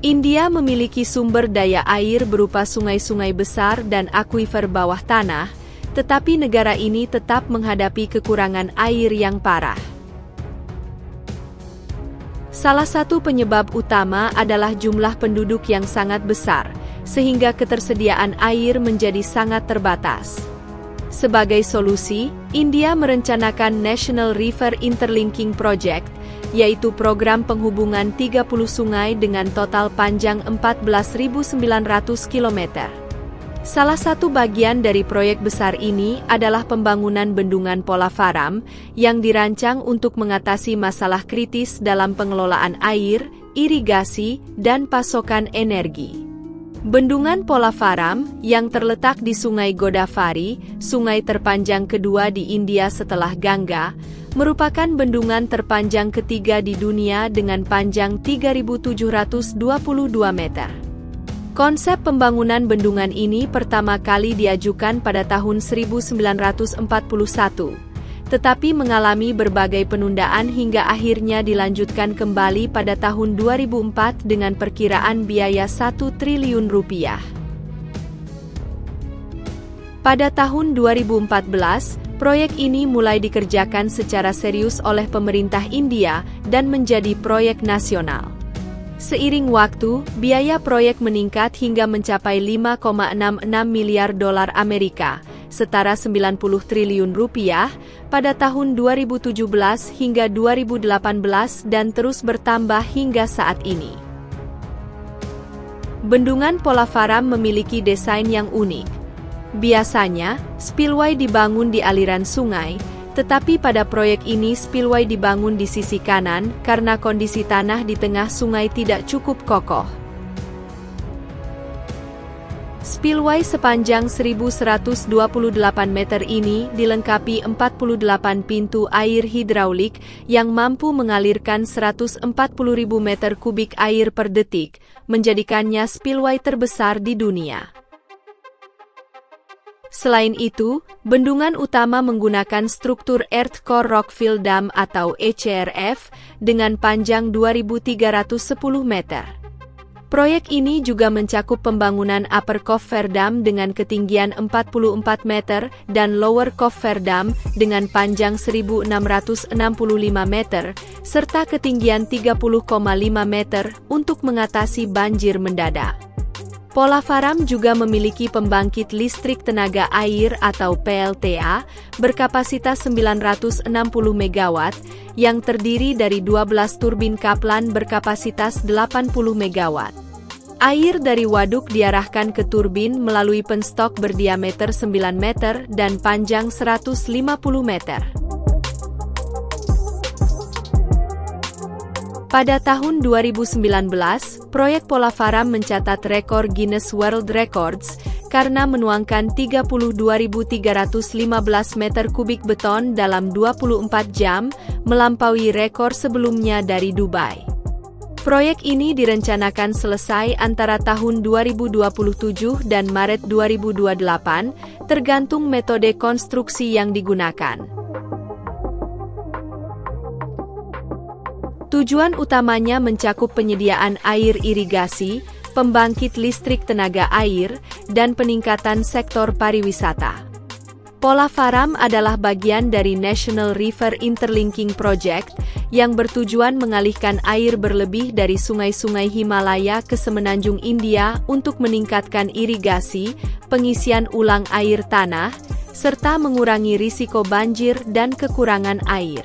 India memiliki sumber daya air berupa sungai-sungai besar dan akuifer bawah tanah, tetapi negara ini tetap menghadapi kekurangan air yang parah. Salah satu penyebab utama adalah jumlah penduduk yang sangat besar, sehingga ketersediaan air menjadi sangat terbatas. Sebagai solusi, India merencanakan National River Interlinking Project, yaitu program penghubungan 30 sungai dengan total panjang 14.900 km. Salah satu bagian dari proyek besar ini adalah pembangunan bendungan Polavaram yang dirancang untuk mengatasi masalah kritis dalam pengelolaan air, irigasi, dan pasokan energi. Bendungan Polavaram, yang terletak di Sungai Godavari, sungai terpanjang kedua di India setelah Gangga, merupakan bendungan terpanjang ketiga di dunia dengan panjang 3.722 meter. Konsep pembangunan bendungan ini pertama kali diajukan pada tahun 1941, tetapi mengalami berbagai penundaan hingga akhirnya dilanjutkan kembali pada tahun 2004 dengan perkiraan biaya 1 triliun rupiah. Pada tahun 2014, proyek ini mulai dikerjakan secara serius oleh pemerintah India dan menjadi proyek nasional. Seiring waktu, biaya proyek meningkat hingga mencapai 5,66 miliar dolar Amerika, setara 90 triliun rupiah, pada tahun 2017 hingga 2018 dan terus bertambah hingga saat ini. Bendungan Polavaram memiliki desain yang unik. Biasanya, spillway dibangun di aliran sungai, tetapi pada proyek ini spillway dibangun di sisi kanan karena kondisi tanah di tengah sungai tidak cukup kokoh. Spillway sepanjang 1.128 meter ini dilengkapi 48 pintu air hidraulik yang mampu mengalirkan 140.000 meter kubik air per detik, menjadikannya spillway terbesar di dunia. Selain itu, bendungan utama menggunakan struktur Earth Core Rockfill Dam atau ECRF dengan panjang 2.310 meter. Proyek ini juga mencakup pembangunan Upper Coffer Dam dengan ketinggian 44 meter dan Lower Coffer Dam dengan panjang 1.665 meter, serta ketinggian 30,5 meter untuk mengatasi banjir mendadak. Polavaram juga memiliki pembangkit listrik tenaga air atau PLTA berkapasitas 960 MW yang terdiri dari 12 turbin Kaplan berkapasitas 80 MW. Air dari waduk diarahkan ke turbin melalui penstok berdiameter 9 meter dan panjang 150 meter. Pada tahun 2019, proyek Polavaram mencatat rekor Guinness World Records karena menuangkan 32.315 meter kubik beton dalam 24 jam, melampaui rekor sebelumnya dari Dubai. Proyek ini direncanakan selesai antara tahun 2027 dan Maret 2028, tergantung metode konstruksi yang digunakan. Tujuan utamanya mencakup penyediaan air irigasi, pembangkit listrik tenaga air, dan peningkatan sektor pariwisata. Polavaram adalah bagian dari National River Interlinking Project yang bertujuan mengalihkan air berlebih dari sungai-sungai Himalaya ke semenanjung India untuk meningkatkan irigasi, pengisian ulang air tanah, serta mengurangi risiko banjir dan kekurangan air.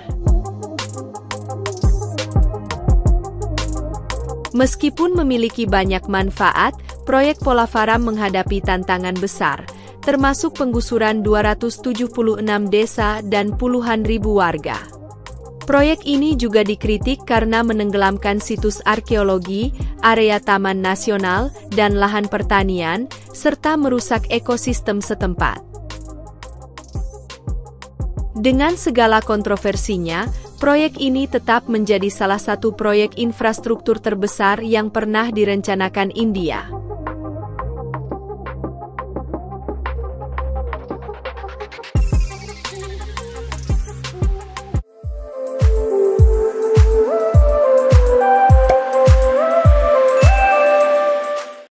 Meskipun memiliki banyak manfaat, proyek Polavaram menghadapi tantangan besar, termasuk penggusuran 276 desa dan puluhan ribu warga. Proyek ini juga dikritik karena menenggelamkan situs arkeologi, area taman nasional, dan lahan pertanian, serta merusak ekosistem setempat. Dengan segala kontroversinya, proyek ini tetap menjadi salah satu proyek infrastruktur terbesar yang pernah direncanakan India.